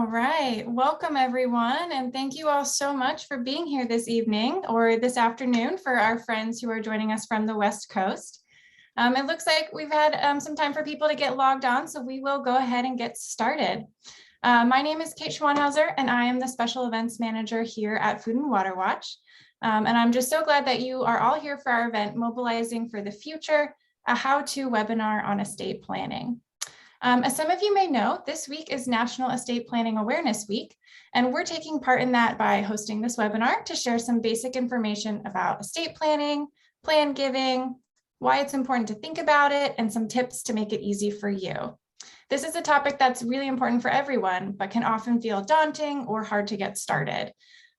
right, welcome everyone, and thank you all so much for being here this evening or this afternoon for our friends who are joining us from the West Coast. It looks like we've had some time for people to get logged on, so we will go ahead and get started. My name is Kate Schwanhauser, and I am the Special Events Manager here at Food and Water Watch. And I'm just so glad that you are all here for our event, Mobilizing for the Future, a how-to webinar on estate planning. As some of you may know, this week is National Estate Planning Awareness Week, and we're taking part in that by hosting this webinar to share some basic information about estate planning, plan giving, why it's important to think about it, and some tips to make it easy for you. This is a topic that's really important for everyone, but can often feel daunting or hard to get started.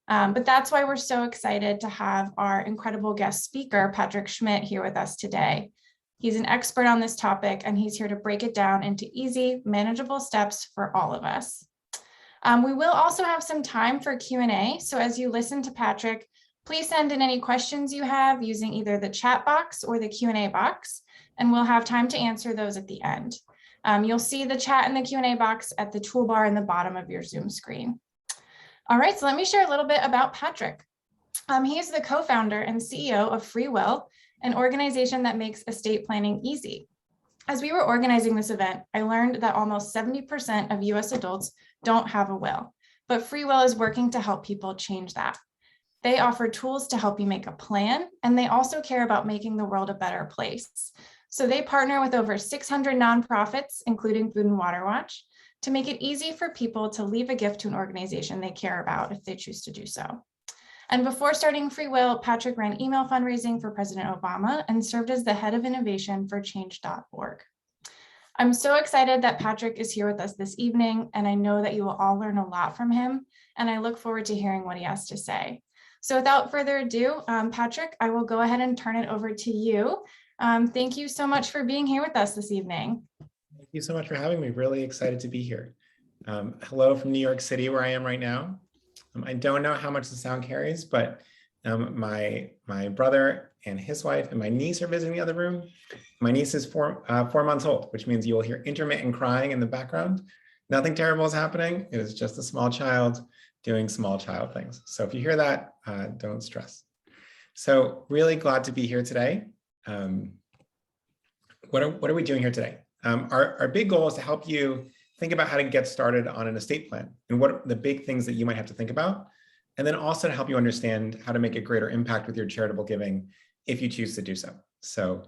But that's why we're so excited to have our incredible guest speaker, Patrick Schmidt, here with us today. He's an expert on this topic, and he's here to break it down into easy, manageable steps for all of us. We will also have some time for Q&A, so as you listen to Patrick, please send in any questions you have using either the chat box or the Q&A box, and we'll have time to answer those at the end. You'll see the chat and the Q&A box at the toolbar in the bottom of your Zoom screen. All right, so let me share a little bit about Patrick. He is the co-founder and CEO of Free Will, an organization that makes estate planning easy. As we were organizing this event, I learned that almost 70% of US adults don't have a will, but Free Will is working to help people change that. They offer tools to help you make a plan, and they also care about making the world a better place. So they partner with over 600 nonprofits, including Food and Water Watch, to make it easy for people to leave a gift to an organization they care about if they choose to do so. And before starting Free Will, Patrick ran email fundraising for President Obama and served as the head of innovation for change.org. I'm so excited that Patrick is here with us this evening, and I know that you will all learn a lot from him, and I look forward to hearing what he has to say. So without further ado, Patrick, I will go ahead and turn it over to you. Thank you so much for being here with us this evening. Thank you so much for having me. Really excited to be here. Hello from New York City, where I am right now. I don't know how much the sound carries, but my brother and his wife and my niece are visiting the other room. My niece is 4 months old, which means you will hear intermittent crying in the background. Nothing terrible is happening. It is just a small child doing small child things. So if you hear that, don't stress. So really glad to be here today. What are we doing here today? Our big goal is to help you think about how to get started on an estate plan and what are the big things that you might have to think about. And then also to help you understand how to make a greater impact with your charitable giving if you choose to do so. So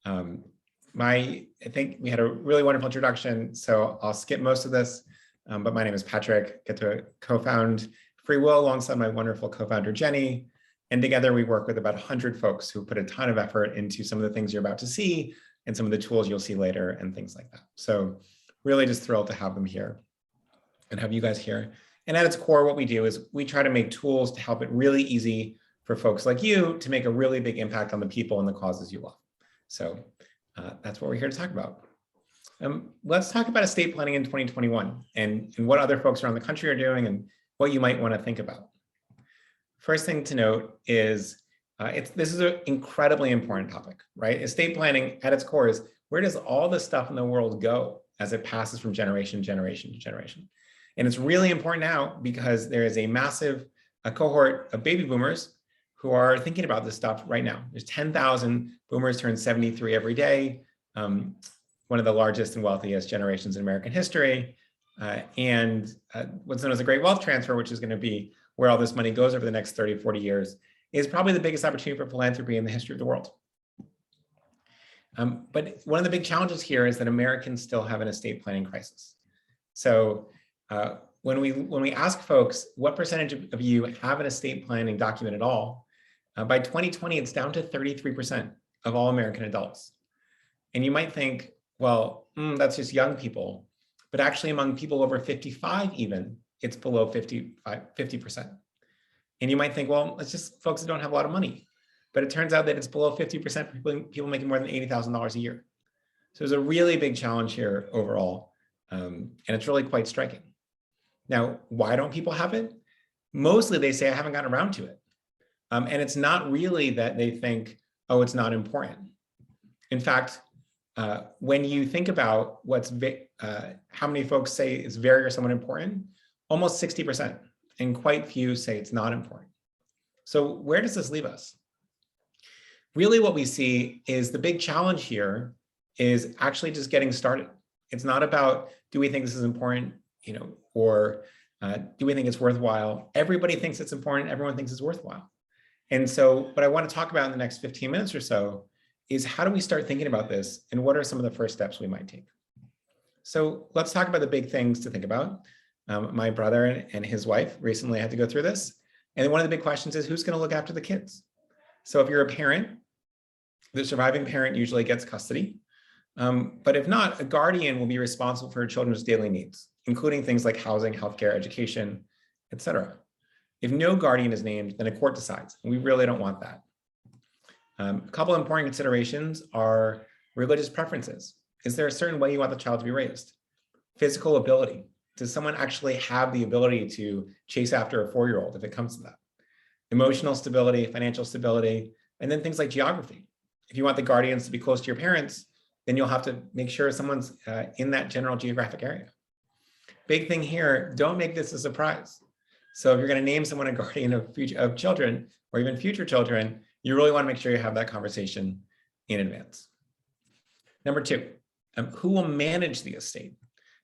I think we had a really wonderful introduction, so I'll skip most of this, but my name is Patrick, get to co-found Free Will alongside my wonderful co-founder, Jenny. And together we work with about 100 folks who put a ton of effort into some of the things you're about to see and some of the tools you'll see later and things like that. So really just thrilled to have them here and have you guys here. And at its core, what we do is we try to make tools to help it really easy for folks like you to make a really big impact on the people and the causes you love. So that's what we're here to talk about. Let's talk about estate planning in 2021 and what other folks around the country are doing and what you might want to think about. First thing to note is this is an incredibly important topic, right? Estate planning at its core is where does all the stuff in the world go as it passes from generation to generation. And it's really important now because there is a massive cohort of baby boomers who are thinking about this stuff right now. There's 10,000 boomers turn 73 every day, one of the largest and wealthiest generations in American history. And what's known as a great wealth transfer, which is going to be where all this money goes over the next 30, 40 years, is probably the biggest opportunity for philanthropy in the history of the world. But one of the big challenges here is that Americans still have an estate planning crisis. So when we ask folks, what percentage of you have an estate planning document at all? By 2020, it's down to 33% of all American adults. And you might think, well, that's just young people. But actually among people over 55 even, it's below 50%. And you might think, well, it's just folks that don't have a lot of money. But it turns out that it's below 50% for people making more than $80,000 a year. So there's a really big challenge here overall. And it's really quite striking. Now, why don't people have it? Mostly they say, I haven't gotten around to it. And it's not really that they think, oh, it's not important. In fact, when you think about how many folks say it's very or somewhat important, almost 60%, and quite few say it's not important. So where does this leave us? Really what we see is the big challenge here is actually just getting started. It's not about, do we think this is important, or do we think it's worthwhile? Everybody thinks it's important. Everyone thinks it's worthwhile. And so what I want to talk about in the next 15 minutes or so is how do we start thinking about this and what are some of the first steps we might take? So let's talk about the big things to think about. My brother and his wife recently had to go through this. And one of the big questions is who's going to look after the kids? So if you're a parent, the surviving parent usually gets custody. But if not, a guardian will be responsible for children's daily needs, including things like housing, healthcare, education, etc. If no guardian is named, then a court decides, and we really don't want that. A couple of important considerations are religious preferences. Is there a certain way you want the child to be raised? Physical ability. Does someone actually have the ability to chase after a 4-year-old if it comes to that? Emotional stability, financial stability, and then things like geography. If you want the guardians to be close to your parents, then you'll have to make sure someone's in that general geographic area. Big thing here, don't make this a surprise. So if you're going to name someone a guardian of children or even future children, you really want to make sure you have that conversation in advance. Number 2, who will manage the estate?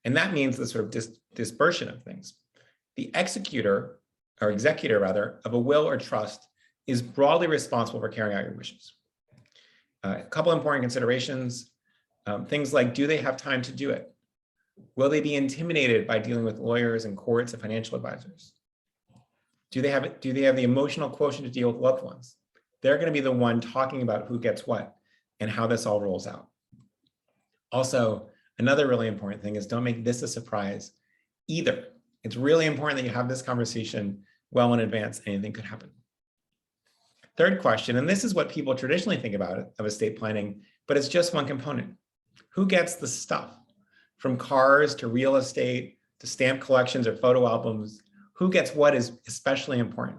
And that means the sort of dispersion of things. The executor, or executor rather, of a will or trust is broadly responsible for carrying out your wishes. A couple important considerations, things like, do they have time to do it? Will they be intimidated by dealing with lawyers and courts and financial advisors? Do they have the emotional quotient to deal with loved ones? They're going to be the one talking about who gets what and how this all rolls out. Also, another really important thing is don't make this a surprise either. It's really important that you have this conversation well in advance. Anything could happen. Third question, and this is what people traditionally think about of estate planning, but it's just one component. Who gets the stuff? From cars to real estate to stamp collections or photo albums, who gets what is especially important.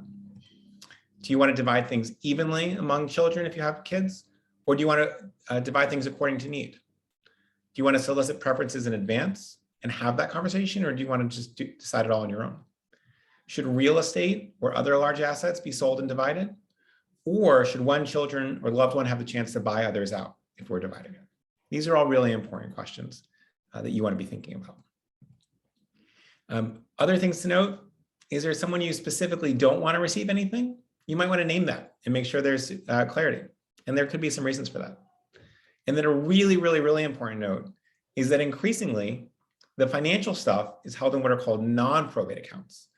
Do you want to divide things evenly among children if you have kids? Or do you want to divide things according to need? Do you want to solicit preferences in advance and have that conversation? Or do you want to just decide it all on your own? Should real estate or other large assets be sold and divided? Or should one children or loved one have the chance to buy others out if we're dividing it? These are all really important questions that you want to be thinking about. Other things to note, is there someone you specifically don't want to receive anything? You might want to name that and make sure there's clarity. And there could be some reasons for that. And then a really, really, really important note is that increasingly, the financial stuff is held in what are called non-probate accounts,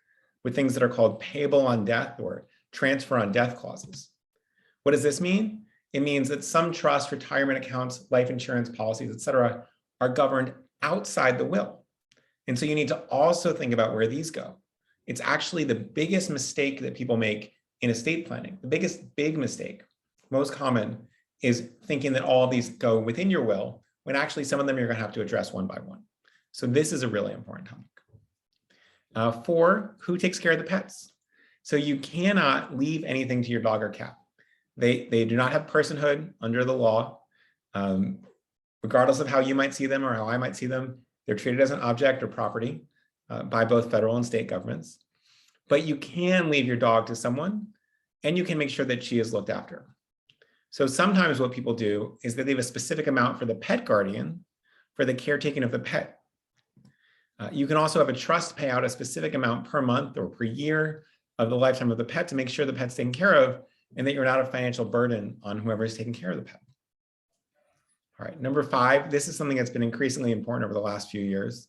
with things that are called payable on death or transfer on death clauses. What does this mean? It means that some trusts, retirement accounts, life insurance policies, et cetera, are governed outside the will. And so you need to also think about where these go. It's actually the biggest mistake that people make in estate planning. The biggest big mistake, most common, is thinking that all of these go within your will, when actually some of them you're going to have to address one by one. So this is a really important topic. 4, who takes care of the pets? So you cannot leave anything to your dog or cat. They do not have personhood under the law. Regardless of how you might see them or how I might see them, they're treated as an object or property by both federal and state governments. But you can leave your dog to someone and you can make sure that she is looked after. So sometimes what people do is they leave a specific amount for the pet guardian for the caretaking of the pet. You can also have a trust pay out a specific amount per month or per year of the lifetime of the pet to make sure the pet's taken care of and that you're not a financial burden on whoever is taking care of the pet. All right, number 5, this is something that's been increasingly important over the last few years,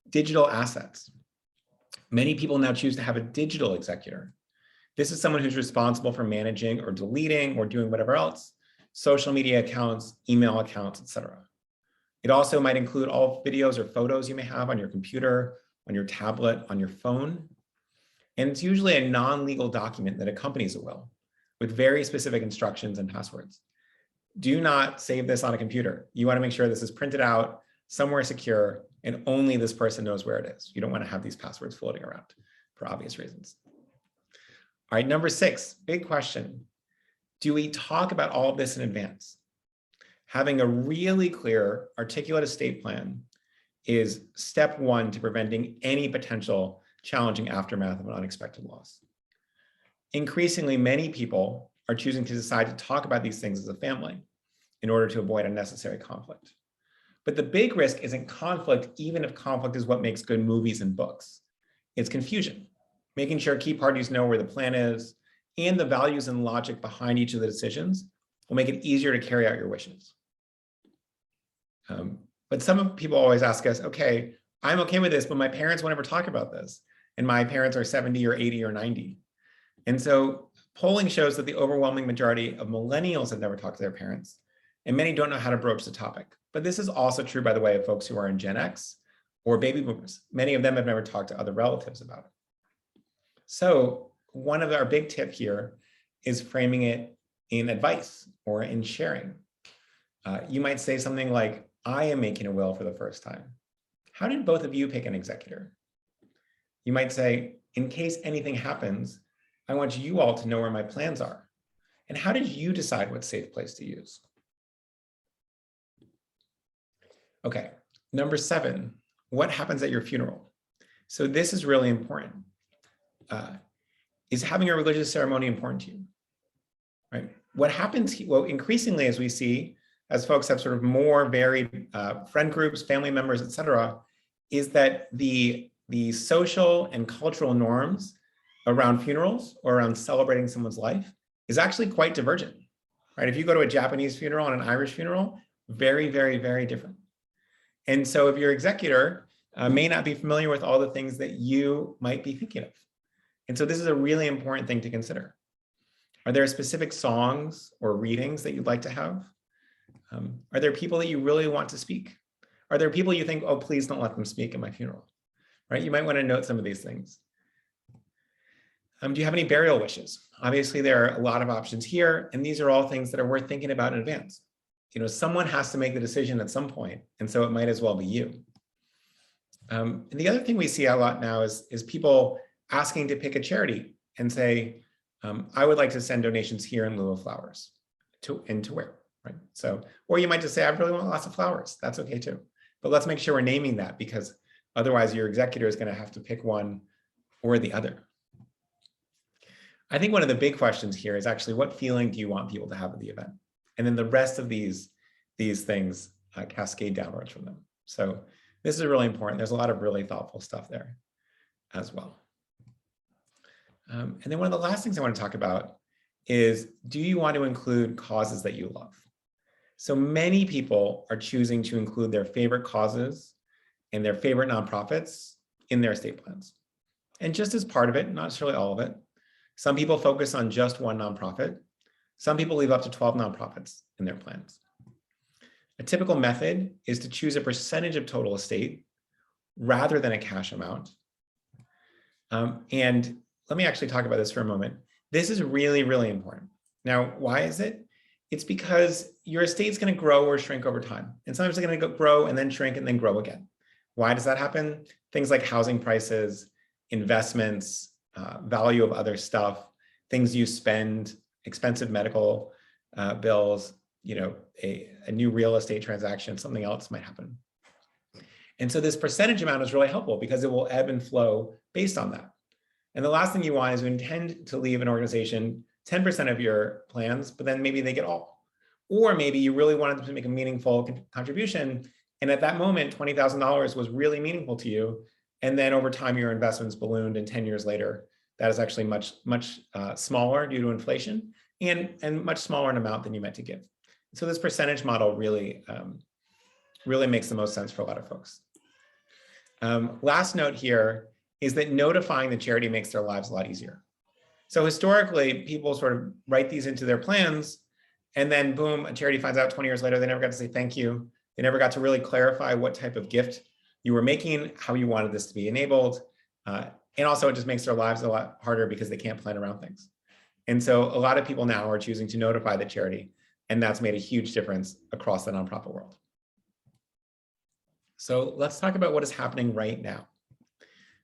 digital assets. Many people now choose to have a digital executor. This is someone who's responsible for managing or deleting or doing whatever else, social media accounts, email accounts, etc. It also might include all videos or photos you may have on your computer, on your tablet, on your phone. And it's usually a non-legal document that accompanies a will with very specific instructions and passwords. Do not save this on a computer. You want to make sure this is printed out somewhere secure and only this person knows where it is. You don't want to have these passwords floating around for obvious reasons. All right, number 6, big question. Do we talk about all of this in advance? Having a really clear, articulate estate plan is step 1 to preventing any potential challenging aftermath of an unexpected loss. Increasingly, many people are choosing to decide to talk about these things as a family in order to avoid unnecessary conflict. But the big risk isn't conflict, even if conflict is what makes good movies and books. It's confusion, making sure key parties know where the plan is and the values and logic behind each of the decisions will make it easier to carry out your wishes. But some people always ask us, okay, I'm okay with this, but my parents won't ever talk about this. And my parents are 70 or 80 or 90. And so polling shows that the overwhelming majority of millennials have never talked to their parents, and many don't know how to broach the topic. But this is also true, by the way, of folks who are in Gen X or baby boomers. Many of them have never talked to other relatives about it. So one of our big tip here is framing it in advice or in sharing. You might say something like, I am making a will for the first time. How did both of you pick an executor? You might say, in case anything happens, I want you all to know where my plans are. And how did you decide what safe place to use? Okay, number 7, what happens at your funeral? So this is really important. Is having a religious ceremony important to you? Right? What happens, well, increasingly as we see, as folks have sort of more varied friend groups, family members, et cetera, is that the social and cultural norms around funerals or around celebrating someone's life is actually quite divergent, right? If you go to a Japanese funeral and an Irish funeral, very, very, very different. And so if your executor may not be familiar with all the things that you might be thinking of. And so this is a really important thing to consider. Are there specific songs or readings that you'd like to have? Are there people that you really want to speak? Are there people you think, oh, please don't let them speak at my funeral, right? You might want to note some of these things. Do you have any burial wishes? Obviously, there are a lot of options here, and these are all things that are worth thinking about in advance. You know, someone has to make the decision at some point, and so it might as well be you. And the other thing we see a lot now is people asking to pick a charity and say, I would like to send donations here in lieu of flowers. To where, right? So, or you might just say, I really want lots of flowers. That's okay too. But let's make sure we're naming that, because otherwise your executor is going to have to pick one or the other. I think one of the big questions here is actually, what feeling do you want people to have at the event? And then the rest of these things cascade downwards from them. So this is really important. There's a lot of really thoughtful stuff there as well. And then one of the last things I want to talk about is, do you want to include causes that you love? So many people are choosing to include their favorite causes and their favorite nonprofits in their estate plans. And just as part of it, not necessarily all of it, some people focus on just one nonprofit. Some people leave up to 12 nonprofits in their plans. A typical method is to choose a percentage of total estate rather than a cash amount. And let me actually talk about this for a moment. This is really, really important. Now, why is it? It's because your estate's going to grow or shrink over time. And sometimes it's going to grow and then shrink and then grow again. Why does that happen? Things like housing prices, investments, value of other stuff, things you spend, expensive medical bills, you know, a new real estate transaction, something else might happen. And so this percentage amount is really helpful because it will ebb and flow based on that. And the last thing you want is to intend to leave an organization 10% of your plans, but then maybe they get all. Or maybe you really wanted them to make a meaningful contribution, and at that moment, $20,000 was really meaningful to you. And then over time, your investments ballooned, and 10 years later, that is actually much smaller due to inflation and much smaller in amount than you meant to give. So this percentage model really makes the most sense for a lot of folks. Last note here is that notifying the charity makes their lives a lot easier. So historically, people sort of write these into their plans, and then boom, a charity finds out 20 years later, they never got to say thank you. They never got to really clarify what type of gift you were making, how you wanted this to be enabled. And also it just makes their lives a lot harder because they can't plan around things. And so a lot of people now are choosing to notify the charity, and that's made a huge difference across the nonprofit world. So let's talk about what is happening right now.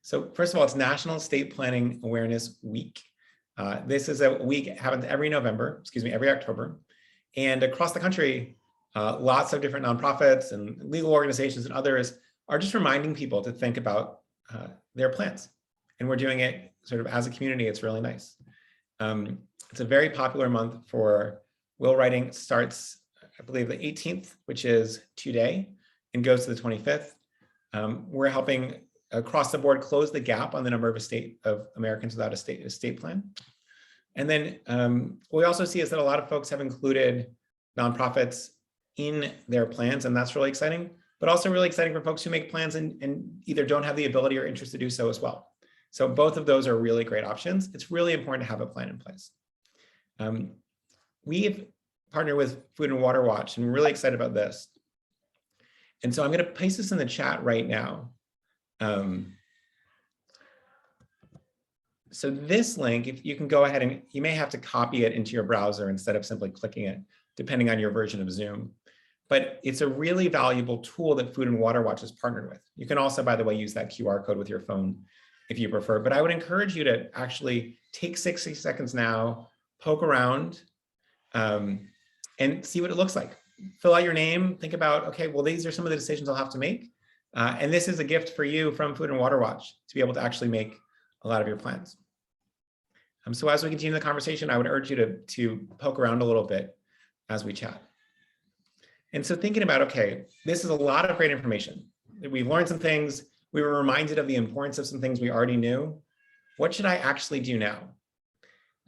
So first of all, it's National Estate Planning Awareness Week. This is a week, it happens every October. And across the country, lots of different nonprofits and legal organizations and others are just reminding people to think about their plans and we're doing it sort of as a community. It's really nice. It's a very popular month for will writing. It starts, I believe, the 18th, which is today, and goes to the 25th. We're helping across the board close the gap on the number of Americans without a estate plan. And then what we also see is that a lot of folks have included nonprofits in their plans, and that's really exciting, but also really exciting for folks who make plans and either don't have the ability or interest to do so as well. So both of those are really great options. It's really important to have a plan in place. We've partnered with Food and Water Watch, and we're really excited about this. And so I'm going to paste this in the chat right now. So this link, if you can go ahead and you may have to copy it into your browser instead of simply clicking it, depending on your version of Zoom. But it's a really valuable tool that Food and Water Watch is partnered with. You can also, by the way, use that QR code with your phone if you prefer. But I would encourage you to actually take 60 seconds now, poke around, and see what it looks like. Fill out your name, think about, okay, well, these are some of the decisions I'll have to make. And this is a gift for you from Food and Water Watch to be able to actually make a lot of your plans. So as we continue the conversation, I would urge you to poke around a little bit as we chat. And so thinking about, okay, this is a lot of great information. We've learned some things. We were reminded of the importance of some things we already knew. What should I actually do now?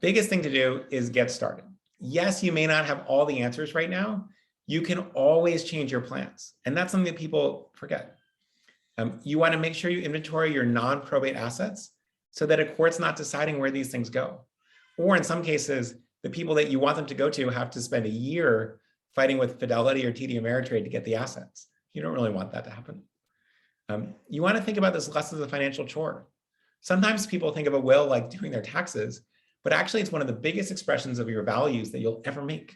Biggest thing to do is get started. Yes, you may not have all the answers right now. You can always change your plans. And that's something that people forget. You want to make sure you inventory your non-probate assets so that a court's not deciding where these things go. Or in some cases, the people that you want them to go to have to spend a year fighting with Fidelity or TD Ameritrade to get the assets. You don't really want that to happen. You want to think about this less as a financial chore. Sometimes people think of a will like doing their taxes, but actually it's one of the biggest expressions of your values that you'll ever make.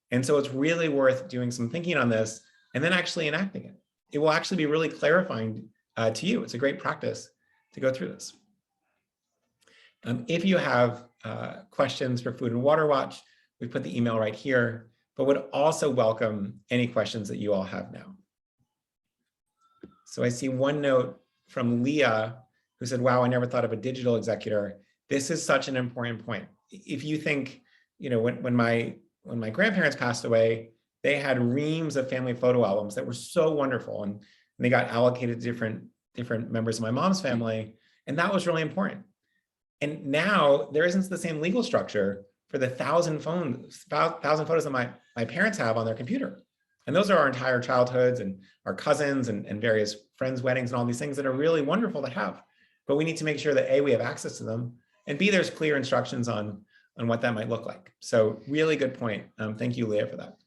And so it's really worth doing some thinking on this and then actually enacting it. It will actually be really clarifying to you. It's a great practice to go through this. If you have questions for Food and Water Watch, we put the email right here, but would also welcome any questions that you all have now. So I see one note from Leah who said, wow, I never thought of a digital executor. This is such an important point. If you think, you know, when my grandparents passed away, they had reams of family photo albums that were so wonderful, and they got allocated to different members of my mom's family, and that was really important. And now there isn't the same legal structure for the 1,000 photos that my parents have on their computer. And those are our entire childhoods and our cousins and various friends' weddings and all these things that are really wonderful to have. But we need to make sure that A, we have access to them, and B, there's clear instructions on what that might look like. So really good point. Thank you, Leah, for that.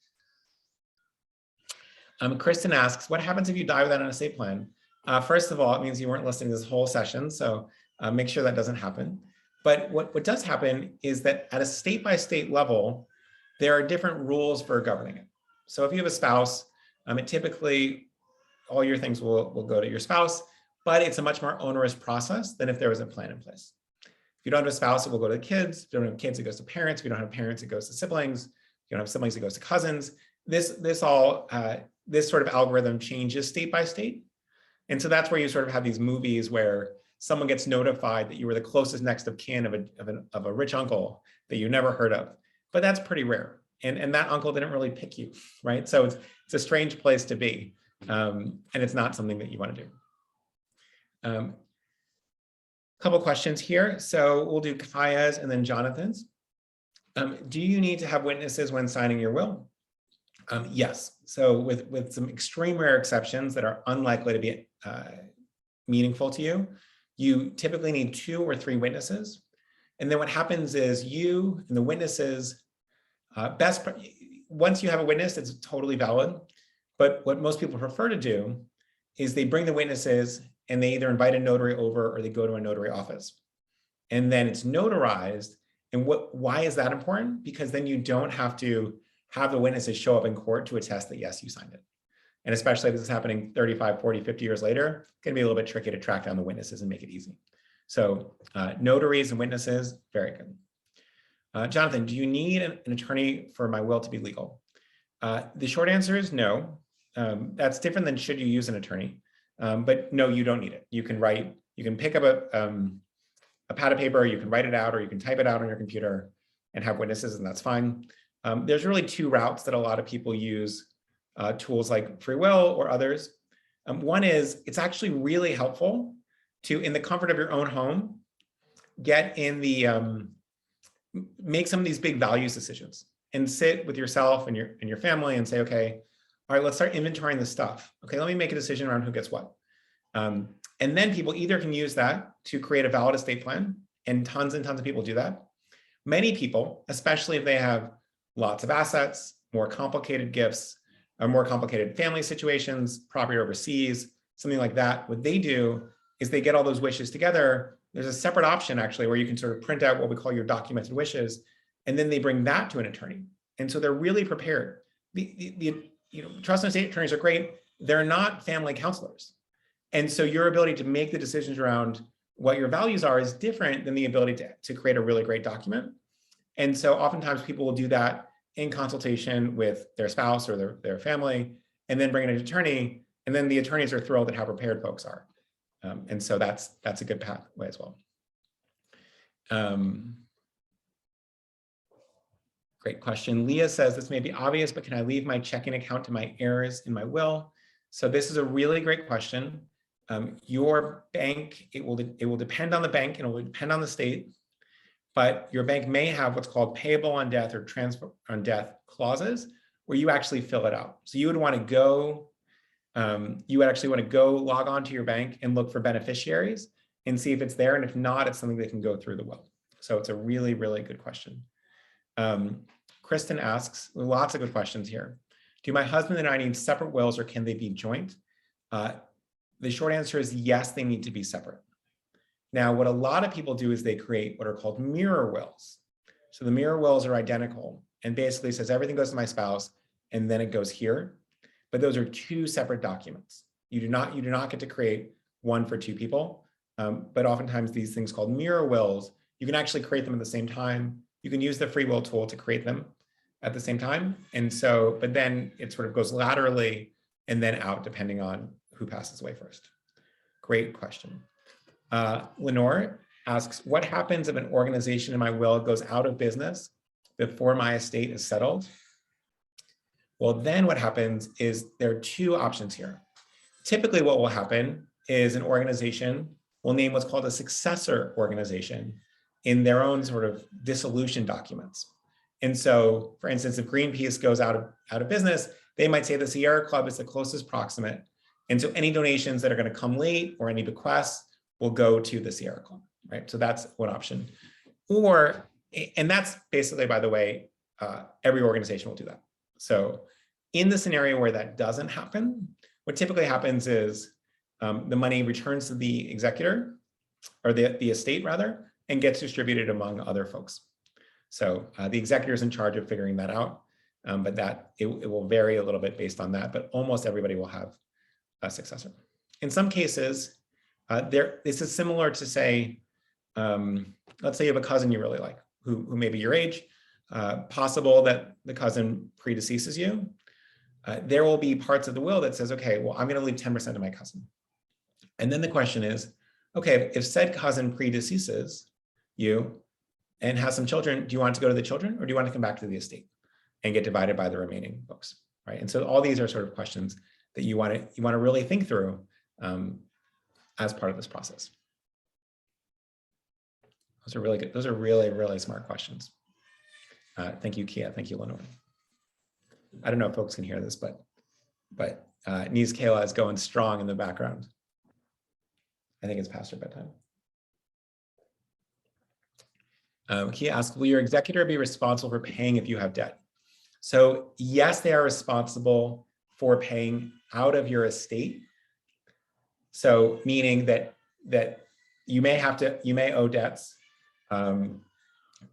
Kristen asks, what happens if you die without an estate plan? First of all, it means you weren't listening to this whole session, so make sure that doesn't happen. But what does happen is that at a state-by-state level, there are different rules for governing it. So if you have a spouse, it typically, all your things will go to your spouse, but it's a much more onerous process than if there was a plan in place. If you don't have a spouse, it will go to the kids. If you don't have kids, it goes to parents. If you don't have parents, it goes to siblings. If you don't have siblings, it goes to cousins. This sort of algorithm changes state by state. And so that's where you sort of have these movies where someone gets notified that you were the closest next of kin of a rich uncle that you never heard of. But that's pretty rare. And that uncle didn't really pick you, right? So it's a strange place to be. And it's not something that you want to do. A couple questions here. So we'll do Kaya's and then Jonathan's. Do you need to have witnesses when signing your will? Yes. So with some extreme rare exceptions that are unlikely to be meaningful to you, you typically need 2 or 3 witnesses. And then what happens is you and the witnesses, once you have a witness, it's totally valid. But what most people prefer to do is they bring the witnesses and they either invite a notary over or they go to a notary office. And then it's notarized. And why is that important? Because then you don't have to have the witnesses show up in court to attest that, yes, you signed it. And especially if this is happening 35, 40, 50 years later, it's going to be a little bit tricky to track down the witnesses and make it easy. So notaries and witnesses, very good. Jonathan, do you need an attorney for my will to be legal? The short answer is no. That's different than should you use an attorney. But no, you don't need it. You can pick up pad of paper, you can write it out, or you can type it out on your computer and have witnesses, and that's fine. There's really two routes that a lot of people use tools like free will or others. One is it's actually really helpful to, in the comfort of your own home, get in the, make some of these big values decisions and sit with yourself and your family and say, okay, all right, let's start inventorying this stuff. Okay, let me make a decision around who gets what. And then people either can use that to create a valid estate plan, and tons of people do that. Many people, especially if they have lots of assets, more complicated gifts, or more complicated family situations, property overseas, something like that, what they do is they get all those wishes together. There's a separate option actually where you can sort of print out what we call your documented wishes, and then they bring that to an attorney. And so they're really prepared. Trust and estate attorneys are great. They're not family counselors. And so your ability to make the decisions around what your values are is different than the ability to create a really great document. And so oftentimes people will do that in consultation with their spouse or their family, and then bring in an attorney, and then the attorneys are thrilled at how prepared folks are. And so that's a good pathway as well. Great question. Leah says, this may be obvious, but can I leave my checking account to my heirs in my will? So this is a really great question. Your bank, it will depend on the bank, and it will depend on the state, but your bank may have what's called payable on death or transfer on death clauses where you actually fill it out. So you would want to go, log on to your bank and look for beneficiaries and see if it's there. And if not, it's something that can go through the will. So it's a really, really good question. Kristen asks, lots of good questions here. Do my husband and I need separate wills, or can they be joint? The short answer is yes, they need to be separate. Now, what a lot of people do is they create what are called mirror wills. So the mirror wills are identical and basically says everything goes to my spouse and then it goes here. But those are two separate documents. You do not get to create one for two people. But oftentimes these things called mirror wills, you can actually create them at the same time. You can use the free will tool to create them at the same time. And so, but then it sort of goes laterally and then out depending on who passes away first. Great question. Lenore asks, what happens if an organization in my will goes out of business before my estate is settled? Well, then what happens is there are two options here. Typically what will happen is an organization will name what's called a successor organization in their own sort of dissolution documents. And so, for instance, if Greenpeace goes out of business, they might say the Sierra Club is the closest proximate. And so any donations that are going to come late or any bequests will go to the Sierra Club, right? So that's one option. Or, and that's basically, by the way, every organization will do that. So in the scenario where that doesn't happen, what typically happens is the money returns to the executor, or the estate rather, and gets distributed among other folks. So the executor is in charge of figuring that out, but that it will vary a little bit based on that, but almost everybody will have a successor. In some cases, this is similar to say, let's say you have a cousin you really like, who may be your age, possible that the cousin predeceases you. There will be parts of the will that says, okay, well, I'm going to leave 10% to my cousin. And then the question is, okay, if said cousin predeceases you and has some children, do you want it to go to the children, or do you want to come back to the estate and get divided by the remaining folks, right? And so all these are sort of questions that you want to really think through as part of this process. Those are really good. Those are really, really smart questions. Thank you, Kia. Thank you, Lenore. I don't know if folks can hear this, but Niece Kayla is going strong in the background. I think it's past her bedtime. Kia asks, will your executor be responsible for paying if you have debt? So yes, they are responsible for paying out of your estate. So meaning that you may owe debts out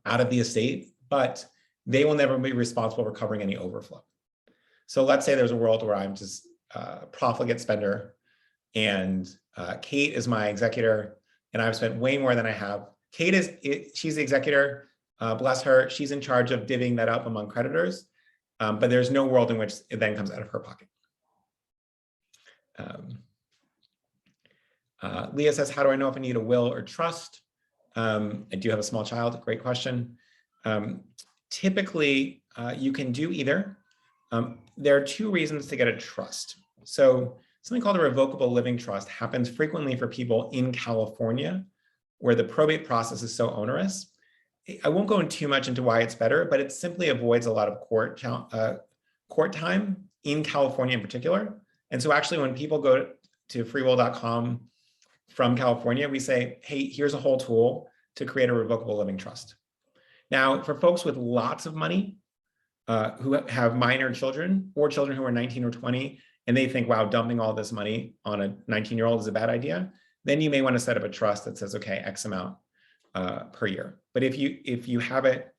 of the estate, but they will never be responsible for covering any overflow. So let's say there's a world where I'm just a profligate spender and Kate is my executor and I've spent way more than I have. She's the executor, bless her, she's in charge of divvying that up among creditors, but there's no world in which it then comes out of her pocket. Leah says, how do I know if I need a will or trust? I do have a small child, great question. Typically, you can do either. There are two reasons to get a trust. So something called a revocable living trust happens frequently for people in California, where the probate process is so onerous. I won't go too much into why it's better, but it simply avoids a lot of court time in California in particular. And so actually when people go to freewill.com from California, we say, hey, here's a whole tool to create a revocable living trust. Now, for folks with lots of money, who have minor children or children who are 19 or 20, and they think, wow, dumping all this money on a 19-year-old is a bad idea, then you may want to set up a trust that says, okay, X amount per year. But if you have it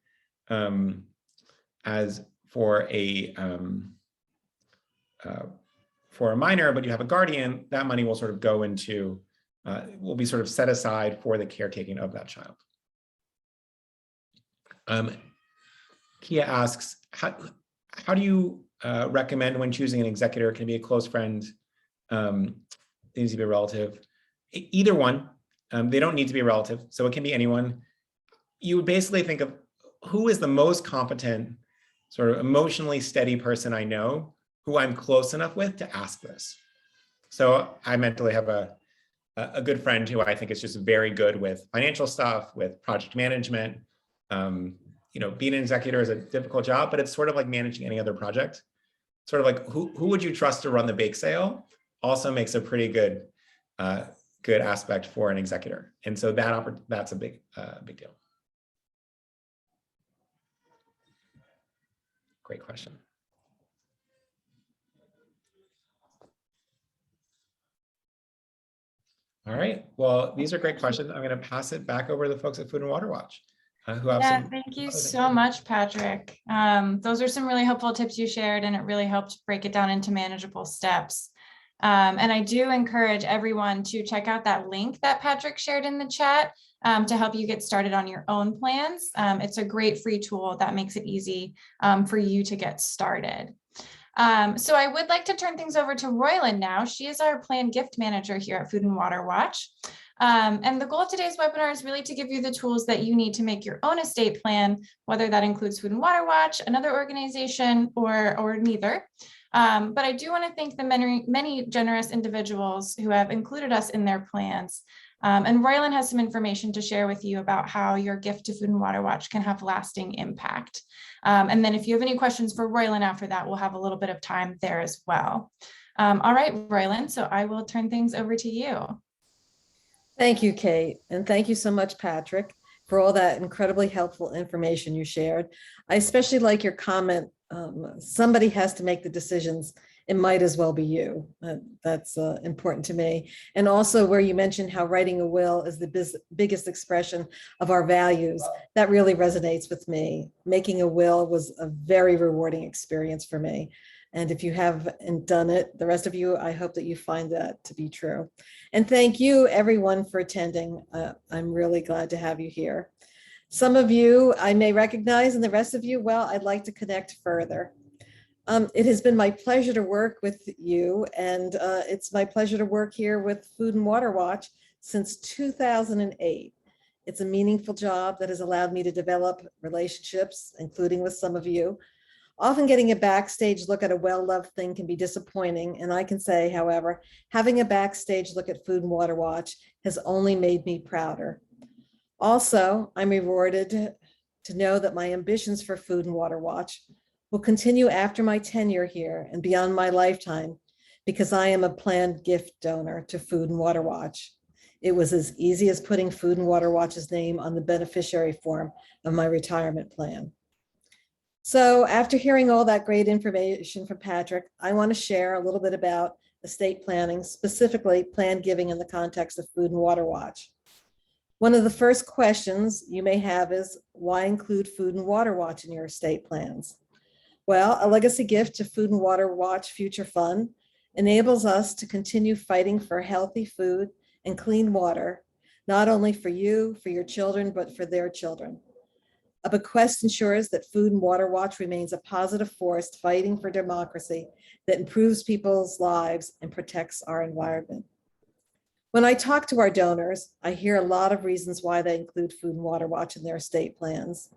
as for a minor, but you have a guardian, that money will sort of go into, will be sort of set aside for the caretaking of that child. Kia asks, how do you recommend when choosing an executor? Can it be a close friend? Needs to be a relative? Either one. They don't need to be a relative, so it can be anyone. You would basically think of who is the most competent, sort of emotionally steady person I know who I'm close enough with to ask this. So I mentally have a good friend who I think is just very good with financial stuff, with project management. You know, being an executor is a difficult job, but it's sort of like managing any other project. Sort of like who would you trust to run the bake sale also makes a pretty good good aspect for an executor. And so that's a big deal. Great question. All right, well, these are great questions. I'm going to pass it back over to the folks at Food and Water Watch. Who have some thank you so much, Patrick. Those are some really helpful tips you shared, and it really helped break it down into manageable steps. And I do encourage everyone to check out that link that Patrick shared in the chat to help you get started on your own plans. It's a great free tool that makes it easy for you to get started. So I would like to turn things over to Royland now. She is our plan gift manager here at Food and Water Watch. And the goal of today's webinar is really to give you the tools that you need to make your own estate plan, whether that includes Food and Water Watch, another organization, or neither. But I do want to thank the many generous individuals who have included us in their plans. And Royland has some information to share with you about how your gift to Food and Water Watch can have lasting impact. And then if you have any questions for Royland after that, we'll have a little bit of time there as well. All right, Royland, so I will turn things over to you. Thank you, Kate. And thank you so much, Patrick, for all that incredibly helpful information you shared. I especially like your comment, somebody has to make the decisions. It might as well be you. That's important to me. And also where you mentioned how writing a will is the biggest expression of our values. That really resonates with me. Making a will was a very rewarding experience for me. And if you haven't done it, the rest of you, I hope that you find that to be true. And thank you everyone for attending. I'm really glad to have you here. Some of you I may recognize, and the rest of you, well, I'd like to connect further. It has been my pleasure to work with you, and it's my pleasure to work here with Food and Water Watch since 2008. It's a meaningful job that has allowed me to develop relationships, including with some of you. Often getting a backstage look at a well-loved thing can be disappointing, and I can say, however, having a backstage look at Food and Water Watch has only made me prouder. Also, I'm rewarded to know that my ambitions for Food and Water Watch will continue after my tenure here and beyond my lifetime, because I am a planned gift donor to Food and Water Watch. It was as easy as putting Food and Water Watch's name on the beneficiary form of my retirement plan. So after hearing all that great information from Patrick, I want to share a little bit about estate planning, specifically plan giving in the context of Food and Water Watch. One of the first questions you may have is, why include Food and Water Watch in your estate plans? Well, a legacy gift to Food and Water Watch Future Fund enables us to continue fighting for healthy food and clean water, not only for you, for your children, but for their children. A bequest ensures that Food and Water Watch remains a positive force fighting for democracy that improves people's lives and protects our environment. When I talk to our donors, I hear a lot of reasons why they include Food and Water Watch in their estate plans.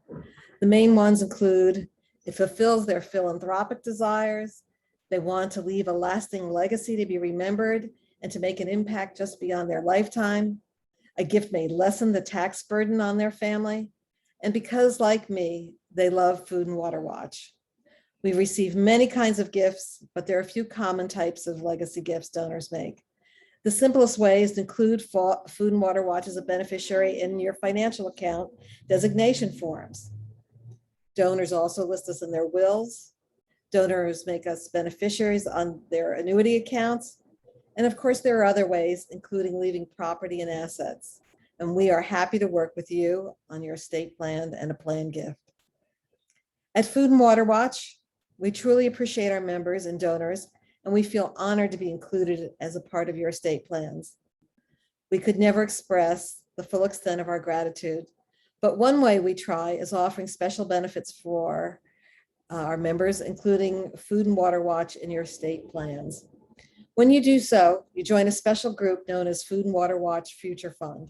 The main ones include it fulfills their philanthropic desires, they want to leave a lasting legacy to be remembered and to make an impact just beyond their lifetime. A gift may lessen the tax burden on their family. And because, like me, they love Food and Water Watch. We receive many kinds of gifts, but there are a few common types of legacy gifts donors make. The simplest way is to include Food and Water Watch as a beneficiary in your financial account designation forms. Donors also list us in their wills. Donors make us beneficiaries on their annuity accounts. And of course, there are other ways, including leaving property and assets. And we are happy to work with you on your estate plan and a planned gift. At Food and Water Watch, we truly appreciate our members and donors, and we feel honored to be included as a part of your estate plans. We could never express the full extent of our gratitude, but one way we try is offering special benefits for our members, including Food and Water Watch in your estate plans. When you do so, you join a special group known as Food and Water Watch Future Fund.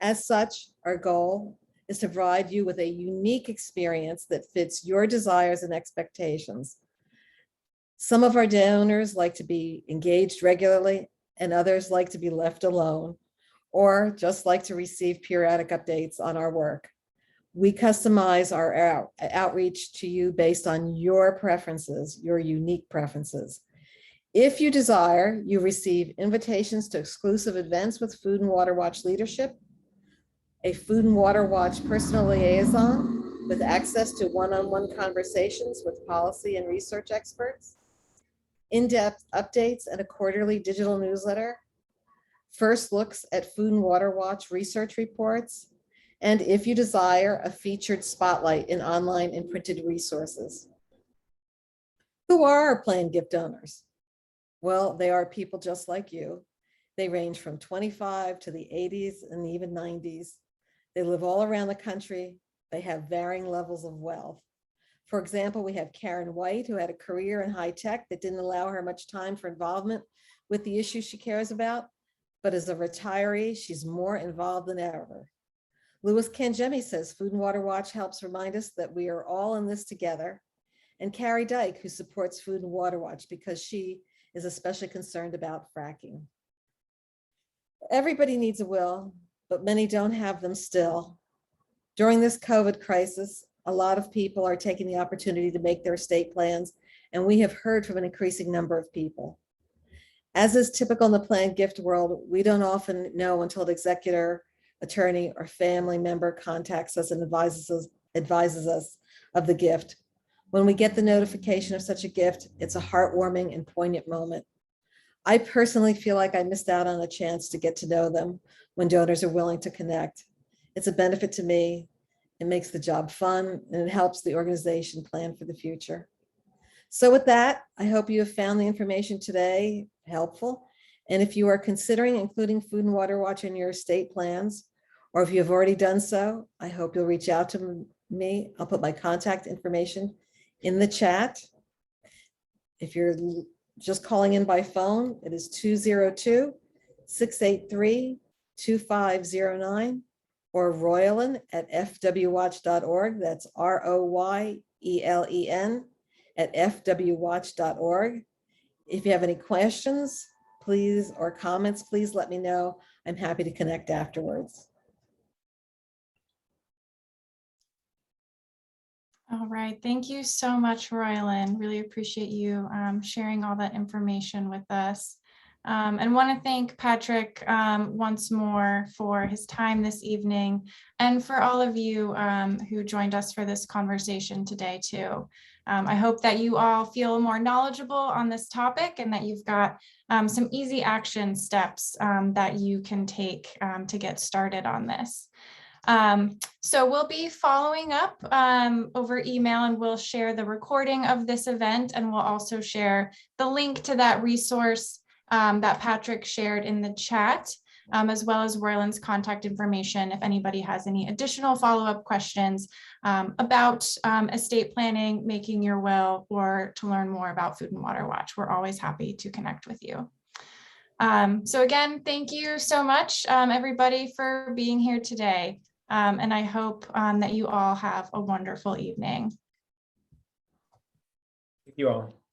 As such, our goal is to provide you with a unique experience that fits your desires and expectations. Some of our donors like to be engaged regularly, and others like to be left alone, or just like to receive periodic updates on our work. We customize our outreach to you based on your preferences, your unique preferences. If you desire, you receive invitations to exclusive events with Food and Water Watch leadership, a Food and Water Watch personal liaison with access to one-on-one conversations with policy and research experts, in-depth updates and a quarterly digital newsletter, first looks at Food and Water Watch research reports, and if you desire, a featured spotlight in online and printed resources. Who are our planned gift donors? Well, they are people just like you. They range from 25 to the 80s and even 90s. They live all around the country. They have varying levels of wealth. For example, we have Karen White, who had a career in high tech that didn't allow her much time for involvement with the issues she cares about. But as a retiree, she's more involved than ever. Louis Kangemi says Food and Water Watch helps remind us that we are all in this together. And Carrie Dyke, who supports Food and Water Watch because she is especially concerned about fracking. Everybody needs a will, but many don't have them still. During this COVID crisis, a lot of people are taking the opportunity to make their estate plans, and we have heard from an increasing number of people. As is typical in the planned gift world, we don't often know until an executor, attorney, or family member contacts us and advises us of the gift. When we get the notification of such a gift, it's a heartwarming and poignant moment. I personally feel like I missed out on a chance to get to know them when donors are willing to connect. It's a benefit to me. It makes the job fun, and it helps the organization plan for the future. So with that, I hope you have found the information today helpful. And if you are considering including Food and Water Watch in your estate plans, or if you have already done so, I hope you'll reach out to me. I'll put my contact information in the chat. If you're just calling in by phone, it is 202-683-2509, or Royalen at fwwatch.org. That's ROYELEN at fwwatch.org. If you have any questions, please, or comments, please let me know. I'm happy to connect afterwards. All right, thank you so much, Royalen. Really appreciate you sharing all that information with us. And want to thank Patrick once more for his time this evening, and for all of you who joined us for this conversation today too. I hope that you all feel more knowledgeable on this topic, and that you've got some easy action steps that you can take to get started on this. So we'll be following up over email, and we'll share the recording of this event, and we'll also share the link to that resource that Patrick shared in the chat, as well as Royland's contact information if anybody has any additional follow-up questions about estate planning, making your will, or to learn more about Food and Water Watch. We're always happy to connect with you. So again, thank you so much, everybody, for being here today. And I hope that you all have a wonderful evening. Thank you all.